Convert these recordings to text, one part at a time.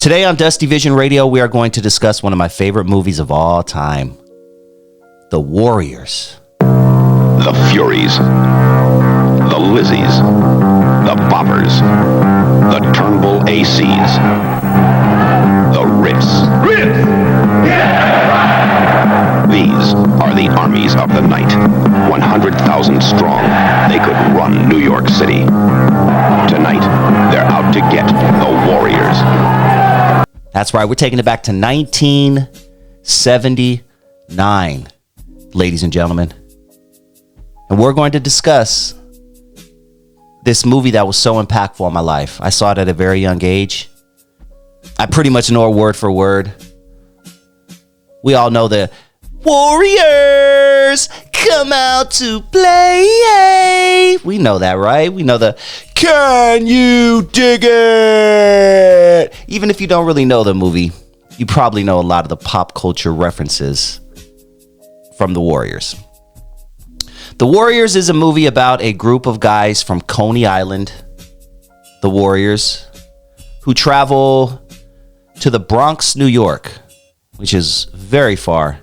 Today on Dusty Vision Radio, we are going to discuss one of my favorite movies of all time, The Warriors. The Furies, the Lizzies, the Boppers, the Turnbull ACs, the Rips. These are the armies of the night, 100,000 strong. They could run New York City. Tonight, they're out to get the Warriors. That's right, we're taking it back to 1979, ladies and gentlemen. And we're going to discuss this movie that was so impactful in my life. I saw it at a very young age. I pretty much know it word for word. We all know the Warriors come out to play. We know that, right? We know the can you dig it? Even if you don't really know the movie, you probably know a lot of the pop culture references from The Warriors. The Warriors is a movie about a group of guys from Coney Island, the Warriors, who travel to the Bronx, New York, which is very far,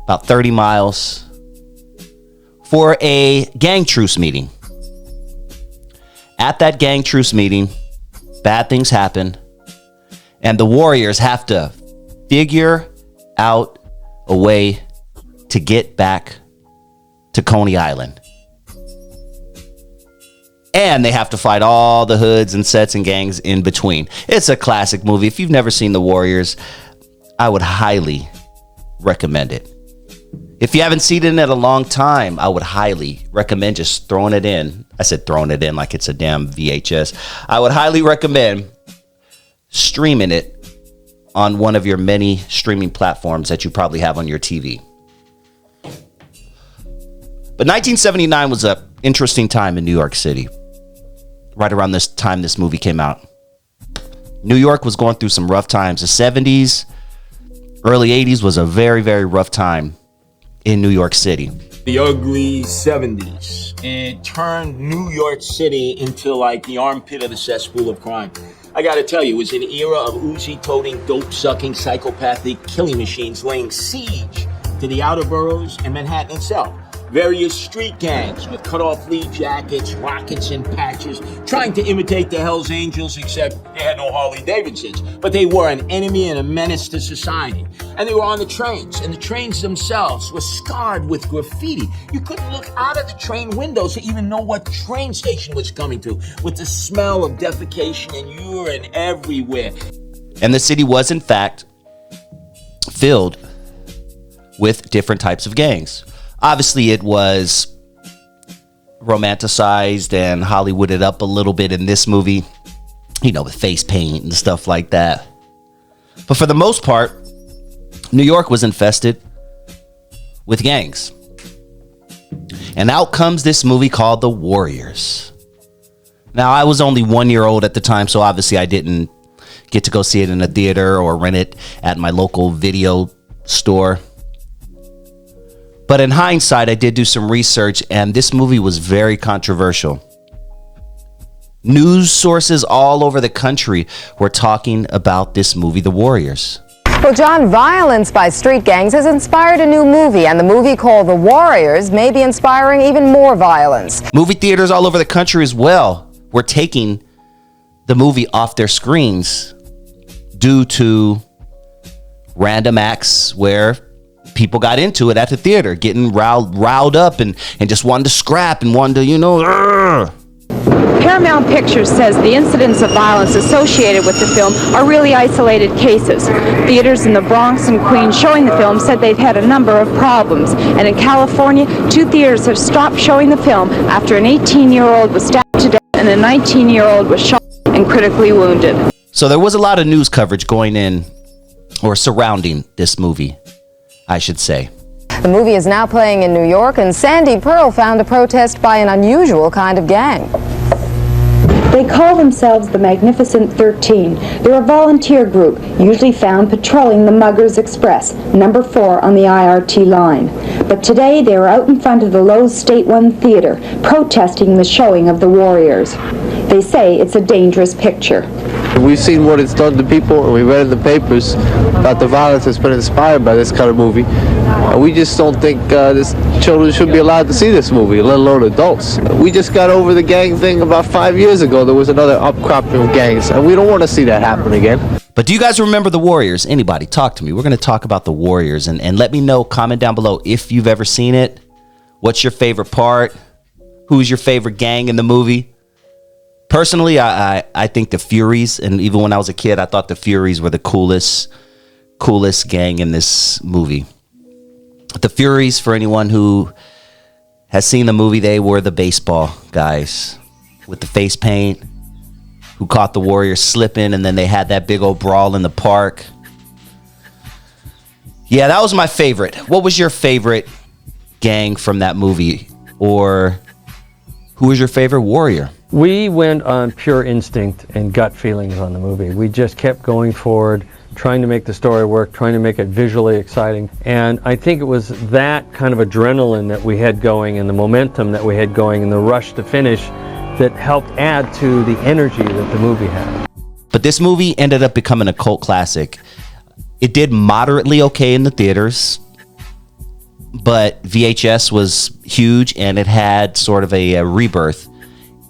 about 30 miles, for a gang truce meeting. At that gang truce meeting, bad things happen, and the Warriors have to figure out a way to get back to Coney Island. And they have to fight all the hoods and sets and gangs in between. It's a classic movie. If you've never seen The Warriors, I would highly recommend it. If you haven't seen it in a long time, I would highly recommend just throwing it in. I said throwing it in like it's a damn VHS. I would highly recommend streaming it on one of your many streaming platforms that you probably have on your TV. But 1979 was an interesting time in New York City. Right around this time this movie came out. New York was going through some rough times. The 70s, early 80s was a very, very rough time in New York City. The ugly 70s. It turned New York City into like the armpit of the cesspool of crime. I gotta tell you, it was an era of Uzi-toting, dope-sucking, psychopathic killing machines laying siege to the outer boroughs and Manhattan itself. Various street gangs with cut-off lead jackets, rockets, and patches, trying to imitate the Hells Angels, except they had no Harley-Davidsons. But they were an enemy and a menace to society. And they were on the trains, and the trains themselves were scarred with graffiti. You couldn't look out of the train windows to even know what train station was coming to, with the smell of defecation and urine everywhere. And the city was, in fact, filled with different types of gangs. Obviously, it was romanticized and Hollywooded up a little bit in this movie, you know, with face paint and stuff like that. But for the most part, New York was infested with gangs. And out comes this movie called The Warriors. Now, I was only 1 year old at the time, so obviously I didn't get to go see it in a theater or rent it at my local video store. But in hindsight, I did do some research, and this movie was very controversial. News sources all over the country were talking about this movie, The Warriors. Well, John, violence by street gangs has inspired a new movie, and the movie called The Warriors may be inspiring even more violence. Movie theaters all over the country as well were taking the movie off their screens due to random acts where people got into it at the theater, getting riled up and just wanted to scrap and wanted to, you know. Paramount Pictures says the incidents of violence associated with the film are really isolated cases. Theaters in the Bronx and Queens showing the film said they've had a number of problems. And in California, 2 theaters have stopped showing the film after an 18-year-old was stabbed to death and a 19-year-old was shot and critically wounded. So there was a lot of news coverage going in or surrounding this movie, I should say. The movie is now playing in New York, and Sandy Pearl found a protest by an unusual kind of gang. They call themselves the Magnificent 13. They're a volunteer group, usually found patrolling the Muggers Express, number 4 on the IRT line. But today they were out in front of the Lowe's State One Theater, protesting the showing of The Warriors. They say it's a dangerous picture. We've seen what it's done to people, and we read in the papers about the violence that's been inspired by this kind of movie. And we just don't think children should be allowed to see this movie, let alone adults. We just got over the gang thing about 5 years ago. There was another upcropping of gangs, and we don't want to see that happen again. But do you guys remember the Warriors? Anybody, talk to me. We're going to talk about the Warriors, and let me know, comment down below if you've ever seen it. What's your favorite part? Who's your favorite gang in the movie? Personally, I think the Furies, and even when I was a kid, I thought the Furies were the coolest gang in this movie. The Furies, for anyone who has seen the movie, they were the baseball guys with the face paint who caught the Warriors slipping, and then they had that big old brawl in the park. Yeah, that was my favorite. What was your favorite gang from that movie? Or who was your favorite warrior? We went on pure instinct and gut feelings on the movie. We just kept going forward, trying to make the story work, trying to make it visually exciting. And I think it was that kind of adrenaline that we had going and the momentum that we had going and the rush to finish that helped add to the energy that the movie had. But this movie ended up becoming a cult classic. It did moderately okay in the theaters, but VHS was huge, and it had sort of a rebirth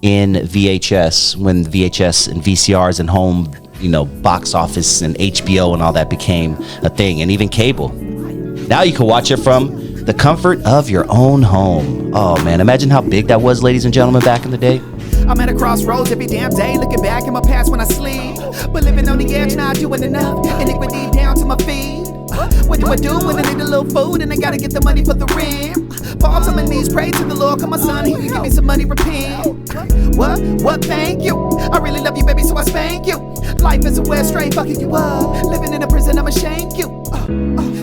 in VHS when VHS and VCRs and home, box office and HBO and all that became a thing, and even cable. Now you can watch it from the comfort of your own home. Oh man, imagine how big that was, ladies and gentlemen, back in the day. I'm at a crossroads every damn day, looking back in my past when I sleep. But living on the edge, not doing enough. Iniquity down to my feet. What do I do when I need a little food and I gotta get the money for the rent? Fall to my knees, pray to the Lord, come on son, he can give me some money, repent. What, thank you. I really love you, baby, so I spank you. Life is a wet straight fucking you up. Living in a prison, I'ma shank you.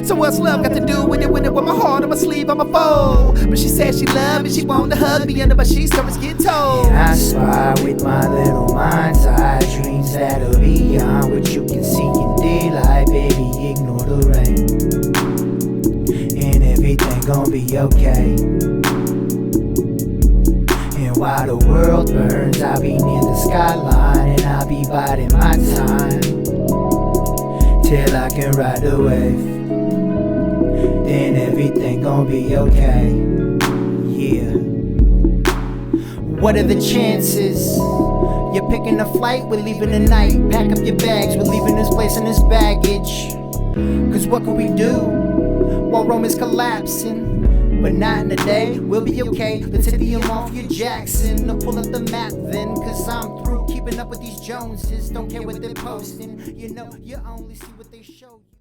So what's love got to do with it? With my heart on my sleeve, I'm a foe. But she said she loved me, she wanted to hug me under my sheets, so it's get told. And I spy with my little mind's eye, dreams that are beyond what you can see in daylight. Baby, ignore the rain, and everything gon' be okay. And while the world burns, I'll be near the skyline, and I'll be biding my time till I can ride the wave. Then everything gon' be okay. Yeah. What are the chances? You're picking a flight, we're leaving tonight. Pack up your bags, we're leaving this place and this baggage. Cause what can we do while Rome is collapsing? But not in a day, we'll be okay. Let's hit the off your Jackson. I'll pull up the map then, cause I'm through keeping up with these Joneses. Don't care what they're posting, you only see what they show you.